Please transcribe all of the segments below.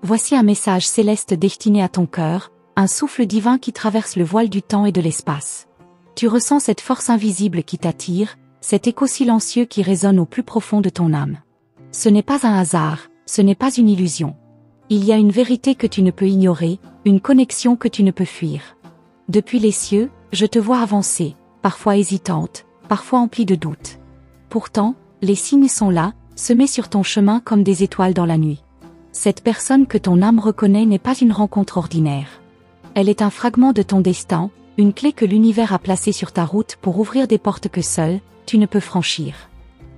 Voici un message céleste destiné à ton cœur, un souffle divin qui traverse le voile du temps et de l'espace. Tu ressens cette force invisible qui t'attire, cet écho silencieux qui résonne au plus profond de ton âme. Ce n'est pas un hasard, ce n'est pas une illusion. Il y a une vérité que tu ne peux ignorer, une connexion que tu ne peux fuir. Depuis les cieux, je te vois avancer, parfois hésitante, parfois emplie de doutes. Pourtant, les signes sont là, semés sur ton chemin comme des étoiles dans la nuit. Cette personne que ton âme reconnaît n'est pas une rencontre ordinaire. Elle est un fragment de ton destin, une clé que l'univers a placée sur ta route pour ouvrir des portes que seul, tu ne peux franchir.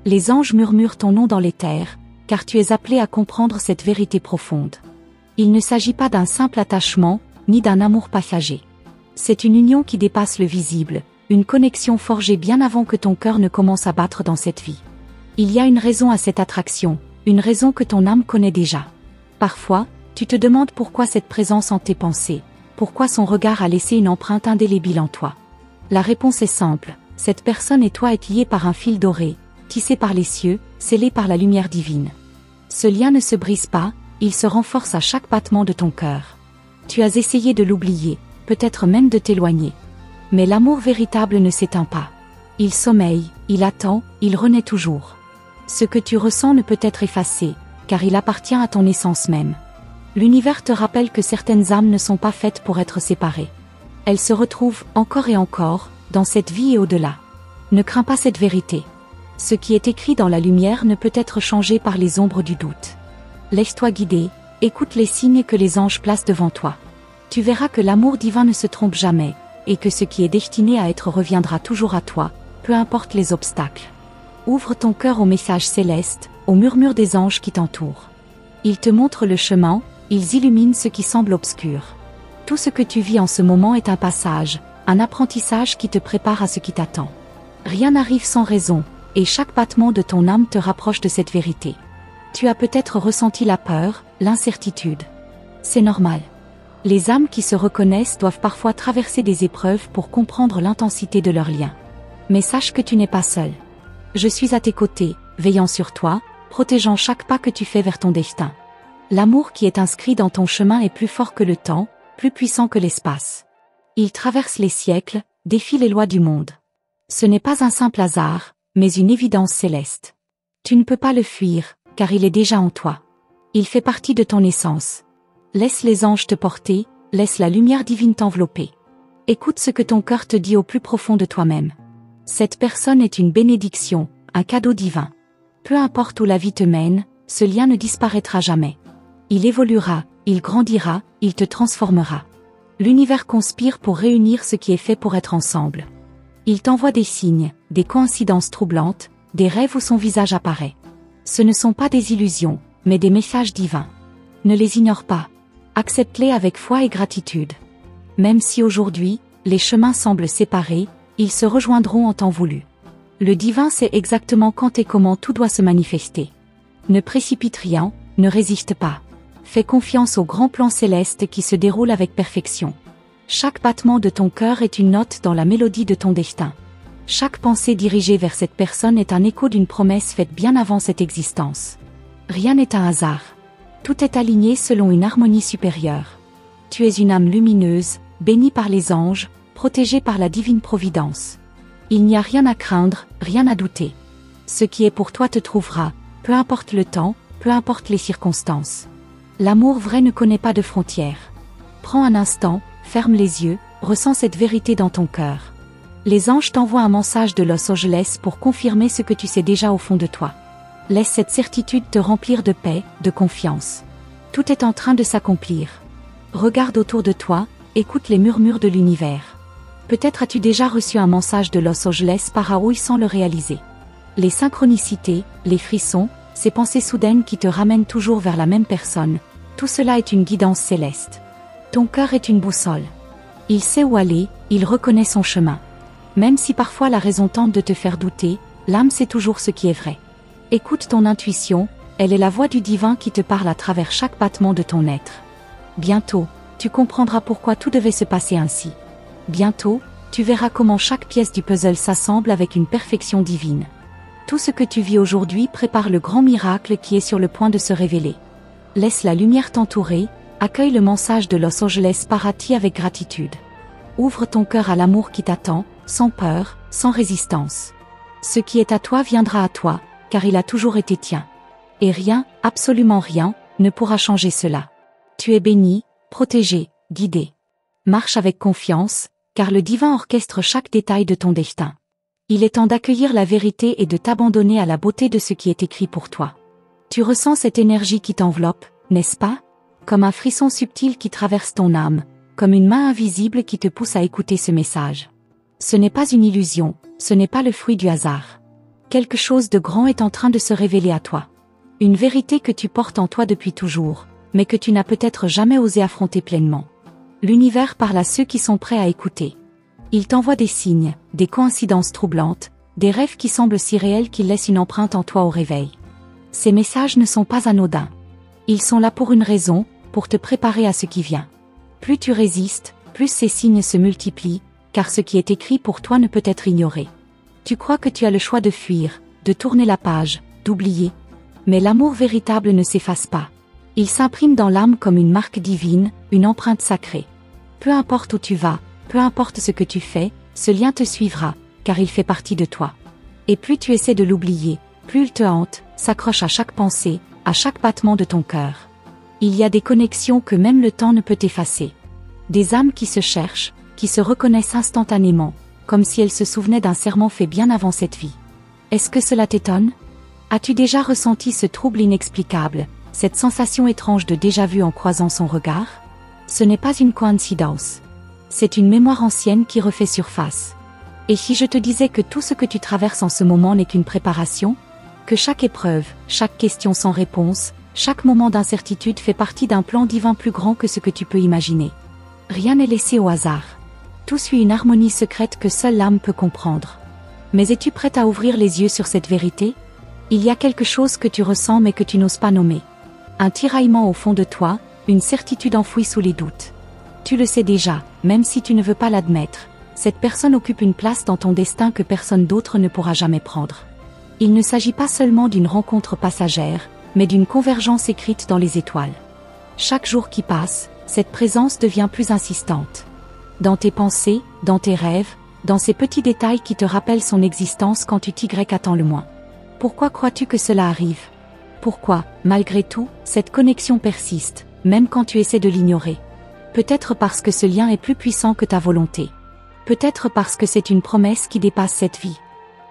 Les anges murmurent ton nom dans l'éther, car tu es appelé à comprendre cette vérité profonde. Il ne s'agit pas d'un simple attachement, ni d'un amour passager. C'est une union qui dépasse le visible, une connexion forgée bien avant que ton cœur ne commence à battre dans cette vie. Il y a une raison à cette attraction, une raison que ton âme connaît déjà. Parfois, tu te demandes pourquoi cette présence en tes pensées, pourquoi son regard a laissé une empreinte indélébile en toi. La réponse est simple, cette personne et toi êtes liés par un fil doré, tissé par les cieux, scellé par la lumière divine. Ce lien ne se brise pas, il se renforce à chaque battement de ton cœur. Tu as essayé de l'oublier, peut-être même de t'éloigner. Mais l'amour véritable ne s'éteint pas. Il sommeille, il attend, il renaît toujours. Ce que tu ressens ne peut être effacé, car il appartient à ton essence même. L'univers te rappelle que certaines âmes ne sont pas faites pour être séparées. Elles se retrouvent, encore et encore, dans cette vie et au-delà. Ne crains pas cette vérité. Ce qui est écrit dans la lumière ne peut être changé par les ombres du doute. Laisse-toi guider, écoute les signes que les anges placent devant toi. Tu verras que l'amour divin ne se trompe jamais, et que ce qui est destiné à être reviendra toujours à toi, peu importe les obstacles. Ouvre ton cœur au message céleste, au murmure des anges qui t'entourent. Ils te montrent le chemin, ils illuminent ce qui semble obscur. Tout ce que tu vis en ce moment est un passage, un apprentissage qui te prépare à ce qui t'attend. Rien n'arrive sans raison, et chaque battement de ton âme te rapproche de cette vérité. Tu as peut-être ressenti la peur, l'incertitude. C'est normal. Les âmes qui se reconnaissent doivent parfois traverser des épreuves pour comprendre l'intensité de leur lien. Mais sache que tu n'es pas seul. Je suis à tes côtés, veillant sur toi, protégeant chaque pas que tu fais vers ton destin. L'amour qui est inscrit dans ton chemin est plus fort que le temps, plus puissant que l'espace. Il traverse les siècles, défie les lois du monde. Ce n'est pas un simple hasard, mais une évidence céleste. Tu ne peux pas le fuir, car il est déjà en toi. Il fait partie de ton essence. Laisse les anges te porter, laisse la lumière divine t'envelopper. Écoute ce que ton cœur te dit au plus profond de toi-même. Cette personne est une bénédiction, un cadeau divin. Peu importe où la vie te mène, ce lien ne disparaîtra jamais. Il évoluera, il grandira, il te transformera. L'univers conspire pour réunir ce qui est fait pour être ensemble. Il t'envoie des signes, des coïncidences troublantes, des rêves où son visage apparaît. Ce ne sont pas des illusions, mais des messages divins. Ne les ignore pas. Accepte-les avec foi et gratitude. Même si aujourd'hui, les chemins semblent séparés, ils se rejoindront en temps voulu. Le divin sait exactement quand et comment tout doit se manifester. Ne précipite rien, ne résiste pas. Fais confiance au grand plan céleste qui se déroule avec perfection. Chaque battement de ton cœur est une note dans la mélodie de ton destin. Chaque pensée dirigée vers cette personne est un écho d'une promesse faite bien avant cette existence. Rien n'est un hasard. Tout est aligné selon une harmonie supérieure. Tu es une âme lumineuse, bénie par les anges, protégée par la divine providence. Il n'y a rien à craindre, rien à douter. Ce qui est pour toi te trouvera, peu importe le temps, peu importe les circonstances. L'amour vrai ne connaît pas de frontières. Prends un instant, ferme les yeux, ressens cette vérité dans ton cœur. Les anges t'envoient un message de Los Angeles pour confirmer ce que tu sais déjà au fond de toi. Laisse cette certitude te remplir de paix, de confiance. Tout est en train de s'accomplir. Regarde autour de toi, écoute les murmures de l'univers. Peut-être as-tu déjà reçu un message de Los Angeles par Hawaï sans le réaliser. Les synchronicités, les frissons, ces pensées soudaines qui te ramènent toujours vers la même personne, tout cela est une guidance céleste. Ton cœur est une boussole. Il sait où aller, il reconnaît son chemin. Même si parfois la raison tente de te faire douter, l'âme sait toujours ce qui est vrai. Écoute ton intuition, elle est la voix du divin qui te parle à travers chaque battement de ton être. Bientôt, tu comprendras pourquoi tout devait se passer ainsi. Bientôt, tu verras comment chaque pièce du puzzle s'assemble avec une perfection divine. Tout ce que tu vis aujourd'hui prépare le grand miracle qui est sur le point de se révéler. Laisse la lumière t'entourer, accueille le message de Los Angeles Parati avec gratitude. Ouvre ton cœur à l'amour qui t'attend, sans peur, sans résistance. Ce qui est à toi viendra à toi, car il a toujours été tien. Et rien, absolument rien, ne pourra changer cela. Tu es béni, protégé, guidé. Marche avec confiance, car le divin orchestre chaque détail de ton destin. Il est temps d'accueillir la vérité et de t'abandonner à la beauté de ce qui est écrit pour toi. Tu ressens cette énergie qui t'enveloppe, n'est-ce pas? Comme un frisson subtil qui traverse ton âme, comme une main invisible qui te pousse à écouter ce message. Ce n'est pas une illusion, ce n'est pas le fruit du hasard. Quelque chose de grand est en train de se révéler à toi. Une vérité que tu portes en toi depuis toujours, mais que tu n'as peut-être jamais osé affronter pleinement. L'univers parle à ceux qui sont prêts à écouter. Il t'envoie des signes, des coïncidences troublantes, des rêves qui semblent si réels qu'ils laissent une empreinte en toi au réveil. Ces messages ne sont pas anodins. Ils sont là pour une raison, pour te préparer à ce qui vient. Plus tu résistes, plus ces signes se multiplient, car ce qui est écrit pour toi ne peut être ignoré. Tu crois que tu as le choix de fuir, de tourner la page, d'oublier. Mais l'amour véritable ne s'efface pas. Il s'imprime dans l'âme comme une marque divine, une empreinte sacrée. Peu importe où tu vas, peu importe ce que tu fais, ce lien te suivra, car il fait partie de toi. Et plus tu essaies de l'oublier, plus il te hante, s'accroche à chaque pensée, à chaque battement de ton cœur. Il y a des connexions que même le temps ne peut effacer. Des âmes qui se cherchent, qui se reconnaissent instantanément, comme si elles se souvenaient d'un serment fait bien avant cette vie. Est-ce que cela t'étonne? As-tu déjà ressenti ce trouble inexplicable, cette sensation étrange de déjà-vu en croisant son regard? Ce n'est pas une coïncidence. C'est une mémoire ancienne qui refait surface. Et si je te disais que tout ce que tu traverses en ce moment n'est qu'une préparation? Que chaque épreuve, chaque question sans réponse, chaque moment d'incertitude fait partie d'un plan divin plus grand que ce que tu peux imaginer. Rien n'est laissé au hasard. Tout suit une harmonie secrète que seule l'âme peut comprendre. Mais es-tu prête à ouvrir les yeux sur cette vérité? Il y a quelque chose que tu ressens mais que tu n'oses pas nommer. Un tiraillement au fond de toi, une certitude enfouie sous les doutes. Tu le sais déjà, même si tu ne veux pas l'admettre. Cette personne occupe une place dans ton destin que personne d'autre ne pourra jamais prendre. Il ne s'agit pas seulement d'une rencontre passagère, mais d'une convergence écrite dans les étoiles. Chaque jour qui passe, cette présence devient plus insistante. Dans tes pensées, dans tes rêves, dans ces petits détails qui te rappellent son existence quand tu t'y attends le moins. Pourquoi crois-tu que cela arrive? Pourquoi, malgré tout, cette connexion persiste, même quand tu essaies de l'ignorer? Peut-être parce que ce lien est plus puissant que ta volonté. Peut-être parce que c'est une promesse qui dépasse cette vie.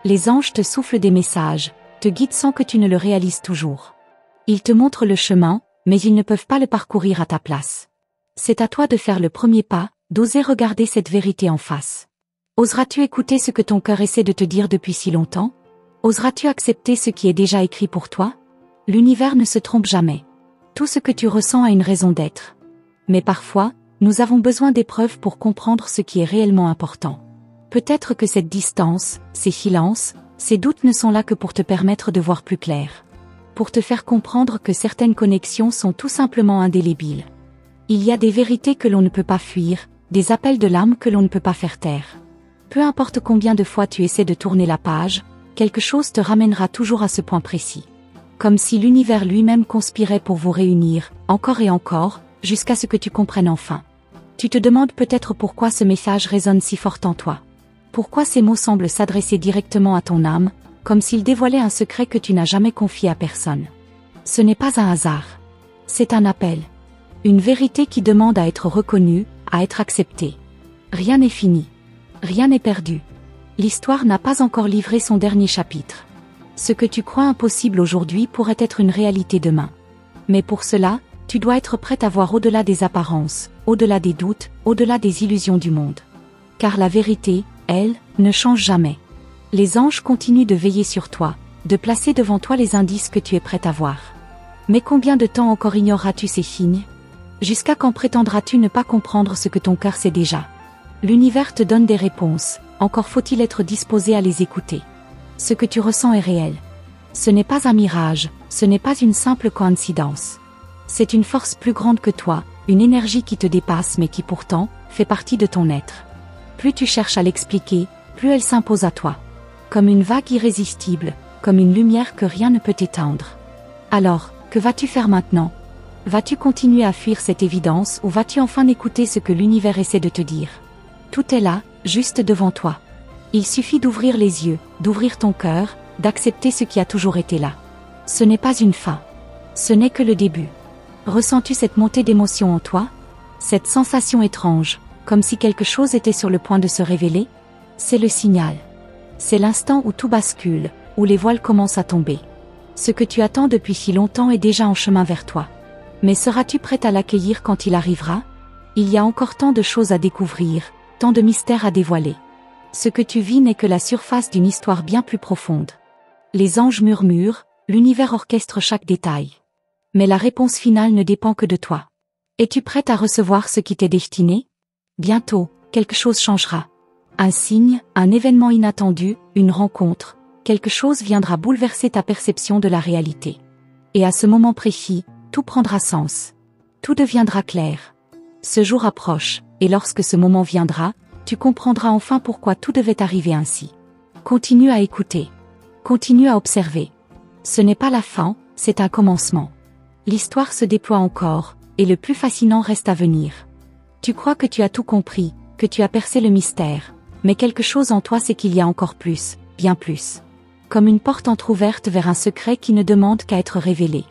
Les anges te soufflent des messages, te guident sans que tu ne le réalises toujours. Ils te montrent le chemin, mais ils ne peuvent pas le parcourir à ta place. C'est à toi de faire le premier pas, d'oser regarder cette vérité en face. Oseras-tu écouter ce que ton cœur essaie de te dire depuis si longtemps? Oseras-tu accepter ce qui est déjà écrit pour toi? L'univers ne se trompe jamais. Tout ce que tu ressens a une raison d'être. Mais parfois, nous avons besoin d'épreuves pour comprendre ce qui est réellement important. Peut-être que cette distance, ces silences, ces doutes ne sont là que pour te permettre de voir plus clair. Pour te faire comprendre que certaines connexions sont tout simplement indélébiles. Il y a des vérités que l'on ne peut pas fuir, des appels de l'âme que l'on ne peut pas faire taire. Peu importe combien de fois tu essaies de tourner la page, quelque chose te ramènera toujours à ce point précis. Comme si l'univers lui-même conspirait pour vous réunir, encore et encore, jusqu'à ce que tu comprennes enfin. Tu te demandes peut-être pourquoi ce message résonne si fort en toi. Pourquoi ces mots semblent s'adresser directement à ton âme, comme s'ils dévoilaient un secret que tu n'as jamais confié à personne. Ce n'est pas un hasard. C'est un appel. Une vérité qui demande à être reconnue, à être acceptée. Rien n'est fini. Rien n'est perdu. L'histoire n'a pas encore livré son dernier chapitre. Ce que tu crois impossible aujourd'hui pourrait être une réalité demain. Mais pour cela, tu dois être prête à voir au-delà des apparences, au-delà des doutes, au-delà des illusions du monde. Car la vérité, elle, ne change jamais. Les anges continuent de veiller sur toi, de placer devant toi les indices que tu es prête à voir. Mais combien de temps encore ignoreras-tu ces signes? Jusqu'à quand prétendras-tu ne pas comprendre ce que ton cœur sait déjà? L'univers te donne des réponses, encore faut-il être disposé à les écouter. Ce que tu ressens est réel. Ce n'est pas un mirage, ce n'est pas une simple coïncidence. C'est une force plus grande que toi, une énergie qui te dépasse mais qui pourtant, fait partie de ton être. Plus tu cherches à l'expliquer, plus elle s'impose à toi. Comme une vague irrésistible, comme une lumière que rien ne peut éteindre. Alors, que vas-tu faire maintenant? Vas-tu continuer à fuir cette évidence ou vas-tu enfin écouter ce que l'univers essaie de te dire? Tout est là, juste devant toi. Il suffit d'ouvrir les yeux, d'ouvrir ton cœur, d'accepter ce qui a toujours été là. Ce n'est pas une fin. Ce n'est que le début. Ressens-tu cette montée d'émotion en toi? Cette sensation étrange, comme si quelque chose était sur le point de se révéler? C'est le signal. C'est l'instant où tout bascule, où les voiles commencent à tomber. Ce que tu attends depuis si longtemps est déjà en chemin vers toi. Mais seras-tu prête à l'accueillir quand il arrivera? Il y a encore tant de choses à découvrir, tant de mystères à dévoiler. Ce que tu vis n'est que la surface d'une histoire bien plus profonde. Les anges murmurent, l'univers orchestre chaque détail. Mais la réponse finale ne dépend que de toi. Es-tu prête à recevoir ce qui t'est destiné? Bientôt, quelque chose changera. Un signe, un événement inattendu, une rencontre, quelque chose viendra bouleverser ta perception de la réalité. Et à ce moment précis, tout prendra sens. Tout deviendra clair. Ce jour approche, et lorsque ce moment viendra, tu comprendras enfin pourquoi tout devait arriver ainsi. Continue à écouter. Continue à observer. Ce n'est pas la fin, c'est un commencement. L'histoire se déploie encore, et le plus fascinant reste à venir. Tu crois que tu as tout compris, que tu as percé le mystère, mais quelque chose en toi sait qu'il y a encore plus, bien plus. Comme une porte entr'ouverte vers un secret qui ne demande qu'à être révélé.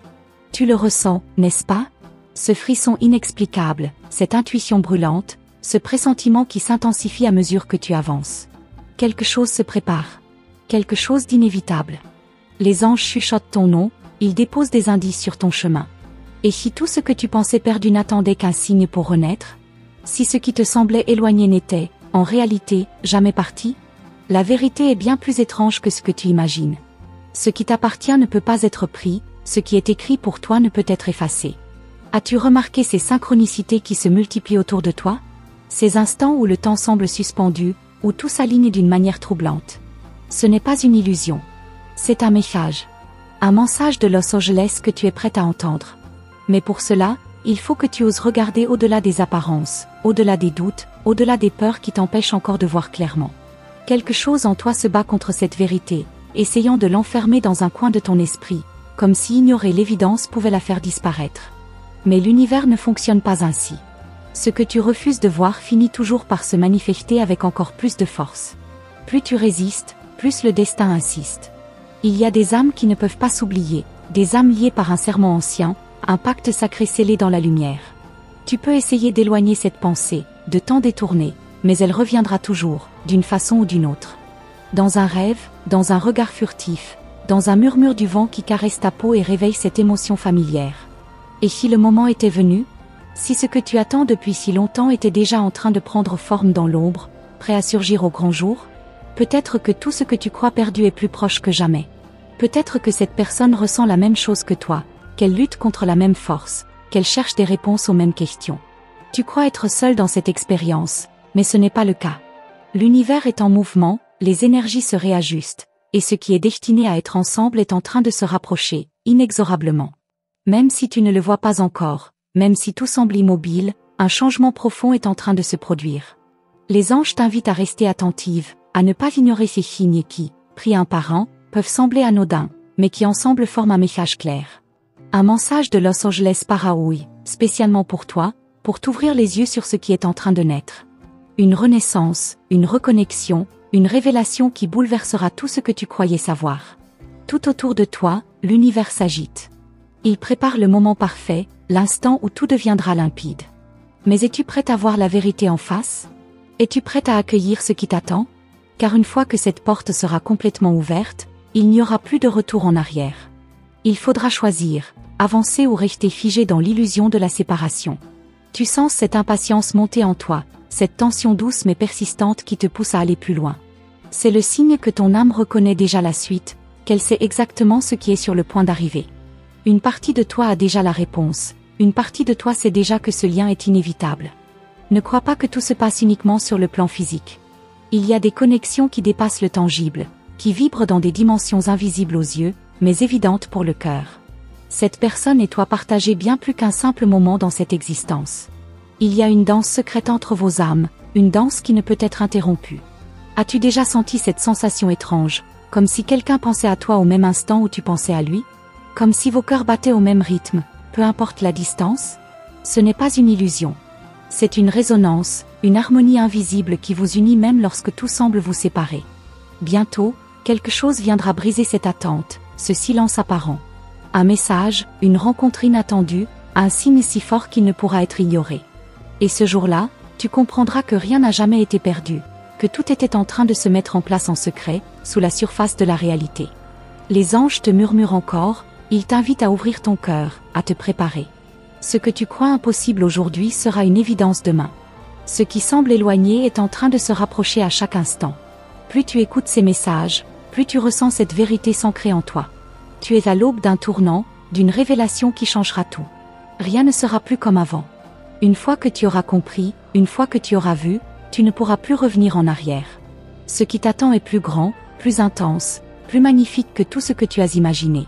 Tu le ressens, n'est-ce pas? Ce frisson inexplicable, cette intuition brûlante, ce pressentiment qui s'intensifie à mesure que tu avances. Quelque chose se prépare. Quelque chose d'inévitable. Les anges chuchotent ton nom, ils déposent des indices sur ton chemin. Et si tout ce que tu pensais perdu n'attendait qu'un signe pour renaître? Si ce qui te semblait éloigné n'était, en réalité, jamais parti? La vérité est bien plus étrange que ce que tu imagines. Ce qui t'appartient ne peut pas être pris, ce qui est écrit pour toi ne peut être effacé. As-tu remarqué ces synchronicités qui se multiplient autour de toi? Ces instants où le temps semble suspendu, où tout s'aligne d'une manière troublante. Ce n'est pas une illusion. C'est un message. Un message de Los Angeles que tu es prête à entendre. Mais pour cela, il faut que tu oses regarder au-delà des apparences, au-delà des doutes, au-delà des peurs qui t'empêchent encore de voir clairement. Quelque chose en toi se bat contre cette vérité, essayant de l'enfermer dans un coin de ton esprit, comme si ignorer l'évidence pouvait la faire disparaître. Mais l'univers ne fonctionne pas ainsi. Ce que tu refuses de voir finit toujours par se manifester avec encore plus de force. Plus tu résistes, plus le destin insiste. Il y a des âmes qui ne peuvent pas s'oublier, des âmes liées par un serment ancien, un pacte sacré scellé dans la lumière. Tu peux essayer d'éloigner cette pensée, de t'en détourner, mais elle reviendra toujours, d'une façon ou d'une autre. Dans un rêve, dans un regard furtif, dans un murmure du vent qui caresse ta peau et réveille cette émotion familière. Et si le moment était venu? Si ce que tu attends depuis si longtemps était déjà en train de prendre forme dans l'ombre, prêt à surgir au grand jour? Peut-être que tout ce que tu crois perdu est plus proche que jamais. Peut-être que cette personne ressent la même chose que toi, qu'elle lutte contre la même force, qu'elle cherche des réponses aux mêmes questions. Tu crois être seul dans cette expérience, mais ce n'est pas le cas. L'univers est en mouvement, les énergies se réajustent, et ce qui est destiné à être ensemble est en train de se rapprocher, inexorablement. Même si tu ne le vois pas encore, même si tout semble immobile, un changement profond est en train de se produire. Les anges t'invitent à rester attentive, à ne pas ignorer ces signes qui, pris un par un, peuvent sembler anodins, mais qui ensemble forment un message clair. Un message de Los Angeles Paraouï, spécialement pour toi, pour t'ouvrir les yeux sur ce qui est en train de naître. Une renaissance, une reconnexion, une révélation qui bouleversera tout ce que tu croyais savoir. Tout autour de toi, l'univers s'agite. Il prépare le moment parfait, l'instant où tout deviendra limpide. Mais es-tu prête à voir la vérité en face? Es-tu prête à accueillir ce qui t'attend? Car une fois que cette porte sera complètement ouverte, il n'y aura plus de retour en arrière. Il faudra choisir, avancer ou rester figé dans l'illusion de la séparation. Tu sens cette impatience monter en toi, cette tension douce mais persistante qui te pousse à aller plus loin. C'est le signe que ton âme reconnaît déjà la suite, qu'elle sait exactement ce qui est sur le point d'arriver. Une partie de toi a déjà la réponse, une partie de toi sait déjà que ce lien est inévitable. Ne crois pas que tout se passe uniquement sur le plan physique. Il y a des connexions qui dépassent le tangible, qui vibrent dans des dimensions invisibles aux yeux, mais évidentes pour le cœur. Cette personne et toi partagez bien plus qu'un simple moment dans cette existence. Il y a une danse secrète entre vos âmes, une danse qui ne peut être interrompue. As-tu déjà senti cette sensation étrange, comme si quelqu'un pensait à toi au même instant où tu pensais à lui? Comme si vos cœurs battaient au même rythme, peu importe la distance? Ce n'est pas une illusion. C'est une résonance, une harmonie invisible qui vous unit même lorsque tout semble vous séparer. Bientôt, quelque chose viendra briser cette attente, ce silence apparent. Un message, une rencontre inattendue, un signe si fort qu'il ne pourra être ignoré. Et ce jour-là, tu comprendras que rien n'a jamais été perdu, que tout était en train de se mettre en place en secret, sous la surface de la réalité. Les anges te murmurent encore, ils t'invitent à ouvrir ton cœur, à te préparer. Ce que tu crois impossible aujourd'hui sera une évidence demain. Ce qui semble éloigné est en train de se rapprocher à chaque instant. Plus tu écoutes ces messages, plus tu ressens cette vérité s'ancrer en toi. Tu es à l'aube d'un tournant, d'une révélation qui changera tout. Rien ne sera plus comme avant. Une fois que tu auras compris, une fois que tu auras vu, tu ne pourras plus revenir en arrière. Ce qui t'attend est plus grand, plus intense, plus magnifique que tout ce que tu as imaginé.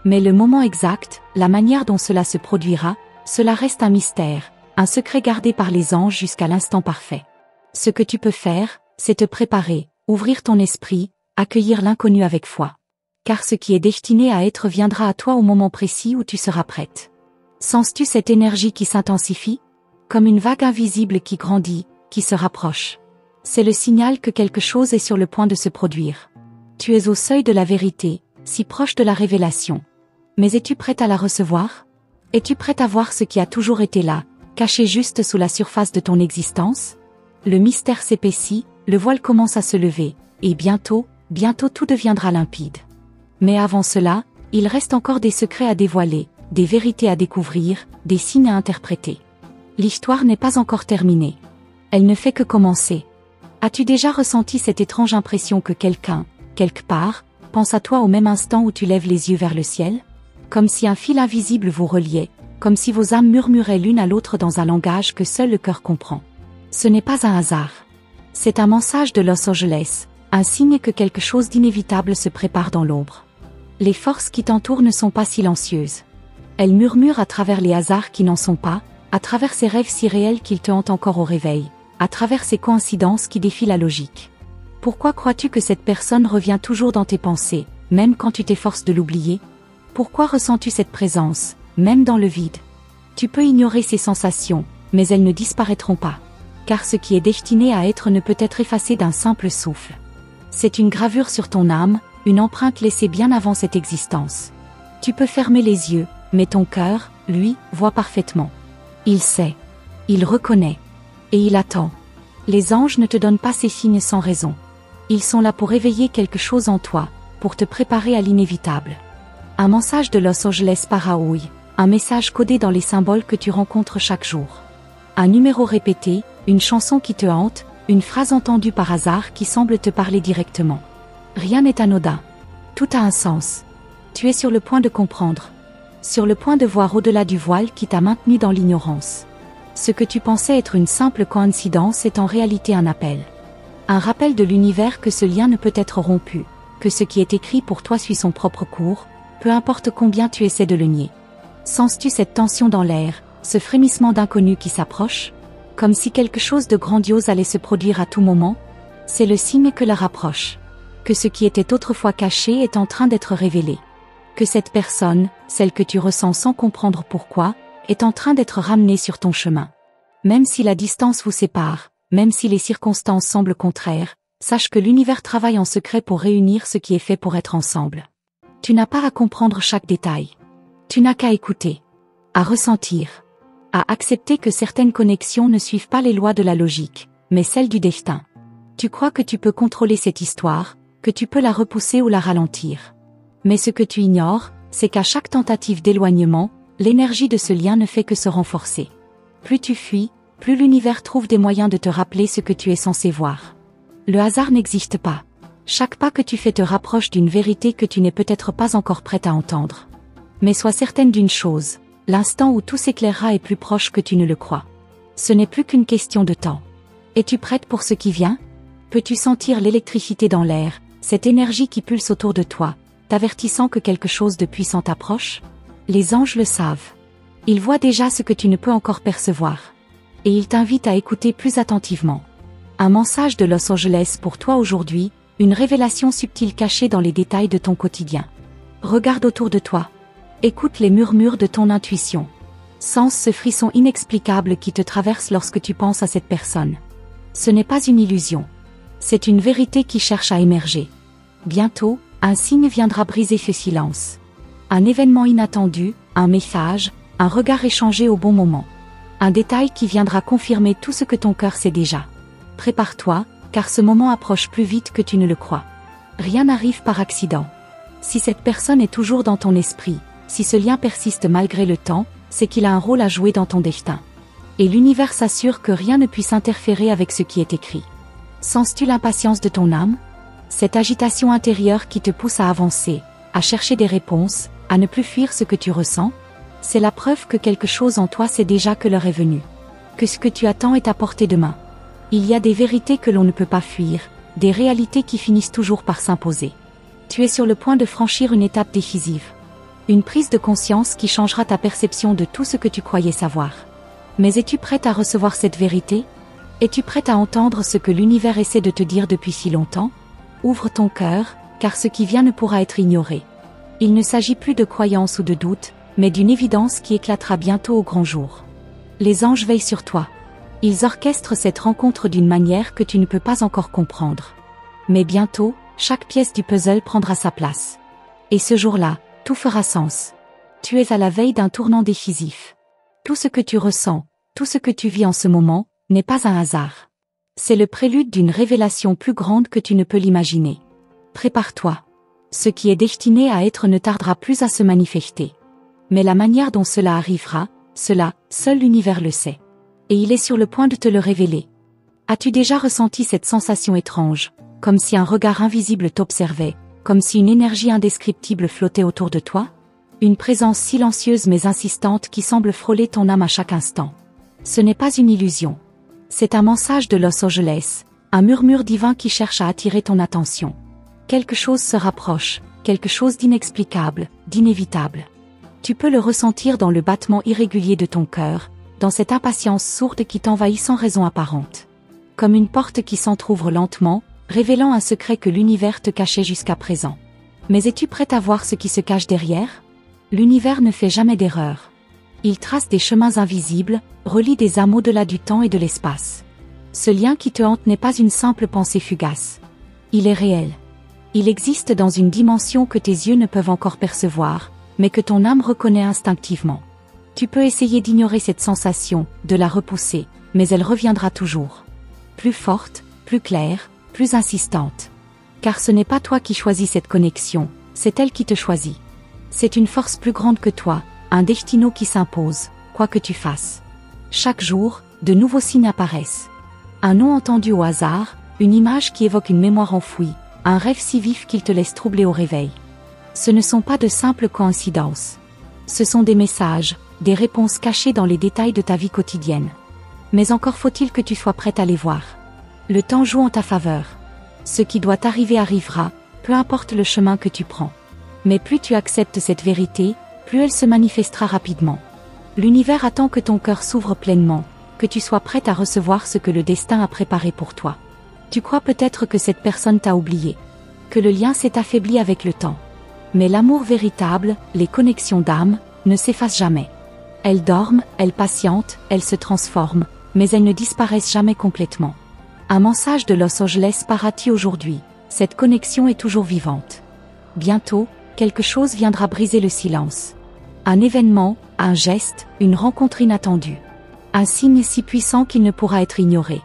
Mais le moment exact, la manière dont cela se produira, cela reste un mystère, un secret gardé par les anges jusqu'à l'instant parfait. Ce que tu peux faire, c'est te préparer, ouvrir ton esprit, accueillir l'inconnu avec foi. Car ce qui est destiné à être viendra à toi au moment précis où tu seras prête. Sens-tu cette énergie qui s'intensifie? Comme une vague invisible qui grandit, qui se rapproche. C'est le signal que quelque chose est sur le point de se produire. Tu es au seuil de la vérité, si proche de la révélation. Mais es-tu prête à la recevoir? Es-tu prête à voir ce qui a toujours été là, caché juste sous la surface de ton existence? Le mystère s'épaissit, le voile commence à se lever, et bientôt tout deviendra limpide. Mais avant cela, il reste encore des secrets à dévoiler, des vérités à découvrir, des signes à interpréter. L'histoire n'est pas encore terminée. Elle ne fait que commencer. As-tu déjà ressenti cette étrange impression que quelqu'un, quelque part, pense à toi au même instant où tu lèves les yeux vers le ciel? Comme si un fil invisible vous reliait, comme si vos âmes murmuraient l'une à l'autre dans un langage que seul le cœur comprend. Ce n'est pas un hasard. C'est un message de Los Angeles, un signe que quelque chose d'inévitable se prépare dans l'ombre. Les forces qui t'entourent ne sont pas silencieuses. Elles murmurent à travers les hasards qui n'en sont pas, à travers ces rêves si réels qu'ils te hantent encore au réveil, à travers ces coïncidences qui défient la logique. Pourquoi crois-tu que cette personne revient toujours dans tes pensées, même quand tu t'efforces de l'oublier? Pourquoi ressens-tu cette présence, même dans le vide? Tu peux ignorer ces sensations, mais elles ne disparaîtront pas. Car ce qui est destiné à être ne peut être effacé d'un simple souffle. C'est une gravure sur ton âme, une empreinte laissée bien avant cette existence. Tu peux fermer les yeux, mais ton cœur, lui, voit parfaitement. Il sait. Il reconnaît. Et il attend. Les anges ne te donnent pas ces signes sans raison. Ils sont là pour éveiller quelque chose en toi, pour te préparer à l'inévitable. Un message de Los Angeles Paraouï, un message codé dans les symboles que tu rencontres chaque jour. Un numéro répété, une chanson qui te hante, une phrase entendue par hasard qui semble te parler directement. Rien n'est anodin. Tout a un sens. Tu es sur le point de comprendre. Sur le point de voir au-delà du voile qui t'a maintenu dans l'ignorance. Ce que tu pensais être une simple coïncidence est en réalité un appel. Un rappel de l'univers que ce lien ne peut être rompu, que ce qui est écrit pour toi suit son propre cours, peu importe combien tu essaies de le nier. Sens-tu cette tension dans l'air, ce frémissement d'inconnu qui s'approche? Comme si quelque chose de grandiose allait se produire à tout moment? C'est le signe que l'heure approche. Que ce qui était autrefois caché est en train d'être révélé. Que cette personne, celle que tu ressens sans comprendre pourquoi, est en train d'être ramenée sur ton chemin. Même si la distance vous sépare, même si les circonstances semblent contraires, sache que l'univers travaille en secret pour réunir ce qui est fait pour être ensemble. Tu n'as pas à comprendre chaque détail. Tu n'as qu'à écouter, à ressentir, à accepter que certaines connexions ne suivent pas les lois de la logique, mais celles du destin. Tu crois que tu peux contrôler cette histoire, que tu peux la repousser ou la ralentir. Mais ce que tu ignores, c'est qu'à chaque tentative d'éloignement, l'énergie de ce lien ne fait que se renforcer. Plus tu fuis, plus l'univers trouve des moyens de te rappeler ce que tu es censé voir. Le hasard n'existe pas. Chaque pas que tu fais te rapproche d'une vérité que tu n'es peut-être pas encore prête à entendre. Mais sois certaine d'une chose, l'instant où tout s'éclairera est plus proche que tu ne le crois. Ce n'est plus qu'une question de temps. Es-tu prête pour ce qui vient? Peux-tu sentir l'électricité dans l'air, cette énergie qui pulse autour de toi, t'avertissant que quelque chose de puissant t'approche? Les anges le savent. Ils voient déjà ce que tu ne peux encore percevoir. Et ils t'invitent à écouter plus attentivement. Un message de Los Angeles pour toi aujourd'hui, une révélation subtile cachée dans les détails de ton quotidien. Regarde autour de toi. Écoute les murmures de ton intuition. Sens ce frisson inexplicable qui te traverse lorsque tu penses à cette personne. Ce n'est pas une illusion. C'est une vérité qui cherche à émerger. Bientôt, un signe viendra briser ce silence. Un événement inattendu, un message, un regard échangé au bon moment. Un détail qui viendra confirmer tout ce que ton cœur sait déjà. Prépare-toi, car ce moment approche plus vite que tu ne le crois. Rien n'arrive par accident. Si cette personne est toujours dans ton esprit, si ce lien persiste malgré le temps, c'est qu'il a un rôle à jouer dans ton destin. Et l'univers s'assure que rien ne puisse interférer avec ce qui est écrit. Sens-tu l'impatience de ton âme? Cette agitation intérieure qui te pousse à avancer, à chercher des réponses, à ne plus fuir ce que tu ressens? C'est la preuve que quelque chose en toi sait déjà que l'heure est venue. Que ce que tu attends est à portée de main. Il y a des vérités que l'on ne peut pas fuir, des réalités qui finissent toujours par s'imposer. Tu es sur le point de franchir une étape décisive. Une prise de conscience qui changera ta perception de tout ce que tu croyais savoir. Mais es-tu prête à recevoir cette vérité? Es-tu prête à entendre ce que l'univers essaie de te dire depuis si longtemps? Ouvre ton cœur, car ce qui vient ne pourra être ignoré. Il ne s'agit plus de croyance ou de doute, mais d'une évidence qui éclatera bientôt au grand jour. Les anges veillent sur toi. Ils orchestrent cette rencontre d'une manière que tu ne peux pas encore comprendre. Mais bientôt, chaque pièce du puzzle prendra sa place. Et ce jour-là, tout fera sens. Tu es à la veille d'un tournant décisif. Tout ce que tu ressens, tout ce que tu vis en ce moment, n'est pas un hasard. C'est le prélude d'une révélation plus grande que tu ne peux l'imaginer. Prépare-toi. Ce qui est destiné à être ne tardera plus à se manifester. Mais la manière dont cela arrivera, cela, seul l'univers le sait. Et il est sur le point de te le révéler. As-tu déjà ressenti cette sensation étrange, comme si un regard invisible t'observait, comme si une énergie indescriptible flottait autour de toi? Une présence silencieuse mais insistante qui semble frôler ton âme à chaque instant. Ce n'est pas une illusion. C'est un message de Los Angeles, un murmure divin qui cherche à attirer ton attention. Quelque chose se rapproche, quelque chose d'inexplicable, d'inévitable. Tu peux le ressentir dans le battement irrégulier de ton cœur, dans cette impatience sourde qui t'envahit sans raison apparente. Comme une porte qui s'entr'ouvre lentement, révélant un secret que l'univers te cachait jusqu'à présent. Mais es-tu prête à voir ce qui se cache derrière? L'univers ne fait jamais d'erreur. Il trace des chemins invisibles, relie des âmes au-delà du temps et de l'espace. Ce lien qui te hante n'est pas une simple pensée fugace. Il est réel. Il existe dans une dimension que tes yeux ne peuvent encore percevoir, mais que ton âme reconnaît instinctivement. Tu peux essayer d'ignorer cette sensation, de la repousser, mais elle reviendra toujours. Plus forte, plus claire, plus insistante. Car ce n'est pas toi qui choisis cette connexion, c'est elle qui te choisit. C'est une force plus grande que toi, un destin qui s'impose, quoi que tu fasses. Chaque jour, de nouveaux signes apparaissent. Un nom entendu au hasard, une image qui évoque une mémoire enfouie, un rêve si vif qu'il te laisse troubler au réveil. Ce ne sont pas de simples coïncidences. Ce sont des messages, des réponses cachées dans les détails de ta vie quotidienne. Mais encore faut-il que tu sois prête à les voir. Le temps joue en ta faveur. Ce qui doit arriver arrivera, peu importe le chemin que tu prends. Mais plus tu acceptes cette vérité, plus elle se manifestera rapidement. L'univers attend que ton cœur s'ouvre pleinement, que tu sois prête à recevoir ce que le destin a préparé pour toi. Tu crois peut-être que cette personne t'a oublié, que le lien s'est affaibli avec le temps. Mais l'amour véritable, les connexions d'âme, ne s'effacent jamais. Elles dorment, elles patientent, elles se transforment, mais elles ne disparaissent jamais complètement. Un message de Los Angeles parati aujourd'hui, cette connexion est toujours vivante. Bientôt, quelque chose viendra briser le silence. Un événement, un geste, une rencontre inattendue. Un signe si puissant qu'il ne pourra être ignoré.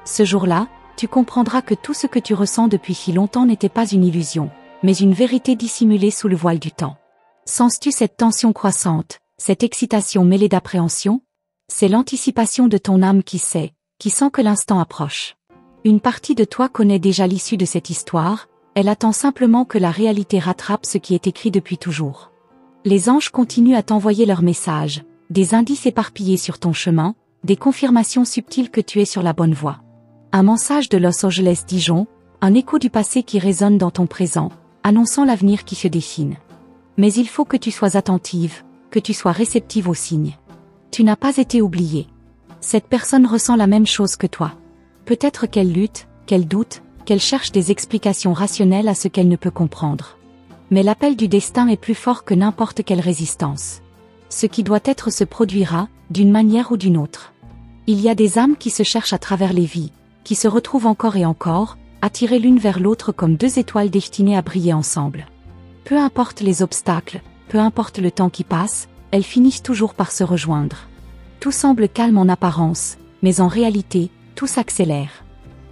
Ce jour-là, tu comprendras que tout ce que tu ressens depuis si longtemps n'était pas une illusion, mais une vérité dissimulée sous le voile du temps. Sens-tu cette tension croissante, cette excitation mêlée d'appréhension? C'est l'anticipation de ton âme qui sait, qui sent que l'instant approche. Une partie de toi connaît déjà l'issue de cette histoire, elle attend simplement que la réalité rattrape ce qui est écrit depuis toujours. Les anges continuent à t'envoyer leurs messages, des indices éparpillés sur ton chemin, des confirmations subtiles que tu es sur la bonne voie. Un message de Los Angeles Dijon, un écho du passé qui résonne dans ton présent, annonçant l'avenir qui se dessine. Mais il faut que tu sois attentive, que tu sois réceptive aux signes. Tu n'as pas été oubliée. Cette personne ressent la même chose que toi. Peut-être qu'elle lutte, qu'elle doute, qu'elle cherche des explications rationnelles à ce qu'elle ne peut comprendre. Mais l'appel du destin est plus fort que n'importe quelle résistance. Ce qui doit être se produira, d'une manière ou d'une autre. Il y a des âmes qui se cherchent à travers les vies, qui se retrouvent encore et encore, attirées l'une vers l'autre comme deux étoiles destinées à briller ensemble. Peu importe les obstacles, peu importe le temps qui passe, elles finissent toujours par se rejoindre. Tout semble calme en apparence, mais en réalité, tout s'accélère.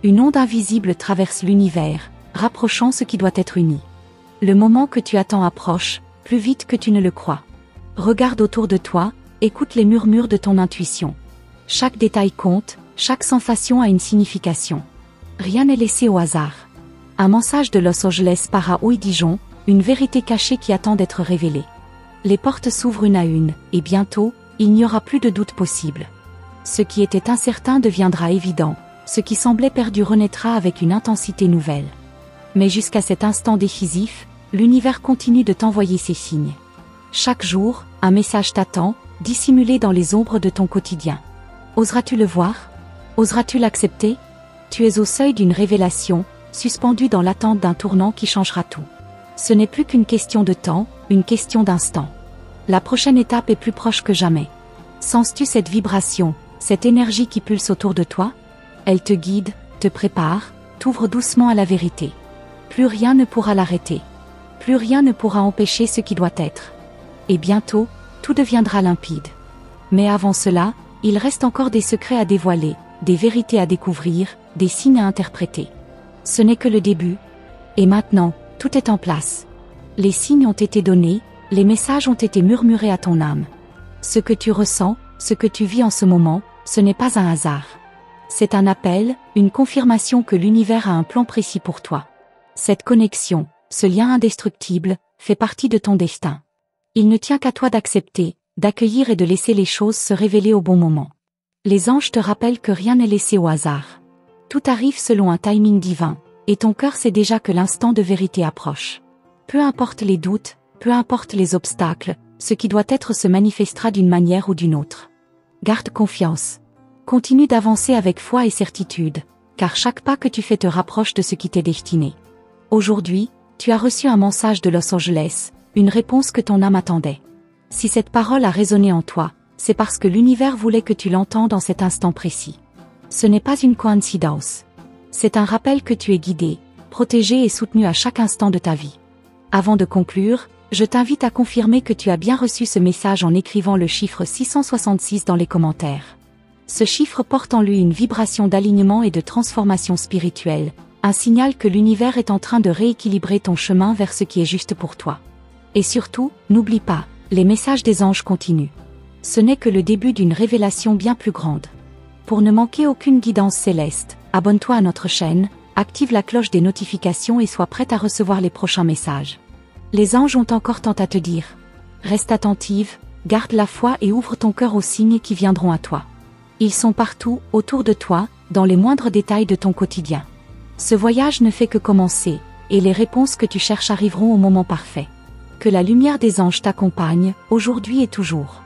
Une onde invisible traverse l'univers, rapprochant ce qui doit être uni. Le moment que tu attends approche, plus vite que tu ne le crois. Regarde autour de toi, écoute les murmures de ton intuition. Chaque détail compte, chaque sensation a une signification. Rien n'est laissé au hasard. Un message de Los Angeles part à Dijon, une vérité cachée qui attend d'être révélée. Les portes s'ouvrent une à une, et bientôt, il n'y aura plus de doute possible. Ce qui était incertain deviendra évident, ce qui semblait perdu renaîtra avec une intensité nouvelle. Mais jusqu'à cet instant décisif, l'univers continue de t'envoyer ses signes. Chaque jour, un message t'attend, dissimulé dans les ombres de ton quotidien. Oseras-tu le voir? Oseras-tu l'accepter? Tu es au seuil d'une révélation, suspendu dans l'attente d'un tournant qui changera tout. Ce n'est plus qu'une question de temps, une question d'instant. La prochaine étape est plus proche que jamais. Sens-tu cette vibration, cette énergie qui pulse autour de toi? Elle te guide, te prépare, t'ouvre doucement à la vérité. Plus rien ne pourra l'arrêter. Plus rien ne pourra empêcher ce qui doit être. Et bientôt, tout deviendra limpide. Mais avant cela, il reste encore des secrets à dévoiler, des vérités à découvrir, des signes à interpréter. Ce n'est que le début. Et maintenant, tout est en place. Les signes ont été donnés, les messages ont été murmurés à ton âme. Ce que tu ressens, ce que tu vis en ce moment, ce n'est pas un hasard. C'est un appel, une confirmation que l'univers a un plan précis pour toi. Cette connexion, ce lien indestructible, fait partie de ton destin. Il ne tient qu'à toi d'accepter, d'accueillir et de laisser les choses se révéler au bon moment. Les anges te rappellent que rien n'est laissé au hasard. Tout arrive selon un timing divin, et ton cœur sait déjà que l'instant de vérité approche. Peu importe les doutes, peu importe les obstacles, ce qui doit être se manifestera d'une manière ou d'une autre. Garde confiance. Continue d'avancer avec foi et certitude, car chaque pas que tu fais te rapproche de ce qui t'est destiné. Aujourd'hui, tu as reçu un message de Los Angeles, une réponse que ton âme attendait. Si cette parole a résonné en toi, c'est parce que l'univers voulait que tu l'entendes en cet instant précis. Ce n'est pas une coïncidence. C'est un rappel que tu es guidé, protégé et soutenu à chaque instant de ta vie. Avant de conclure, je t'invite à confirmer que tu as bien reçu ce message en écrivant le chiffre 666 dans les commentaires. Ce chiffre porte en lui une vibration d'alignement et de transformation spirituelle, un signal que l'univers est en train de rééquilibrer ton chemin vers ce qui est juste pour toi. Et surtout, n'oublie pas, les messages des anges continuent. Ce n'est que le début d'une révélation bien plus grande. Pour ne manquer aucune guidance céleste, abonne-toi à notre chaîne, active la cloche des notifications et sois prête à recevoir les prochains messages. Les anges ont encore tant à te dire. Reste attentive, garde la foi et ouvre ton cœur aux signes qui viendront à toi. Ils sont partout, autour de toi, dans les moindres détails de ton quotidien. Ce voyage ne fait que commencer, et les réponses que tu cherches arriveront au moment parfait. Que la lumière des anges t'accompagne, aujourd'hui et toujours.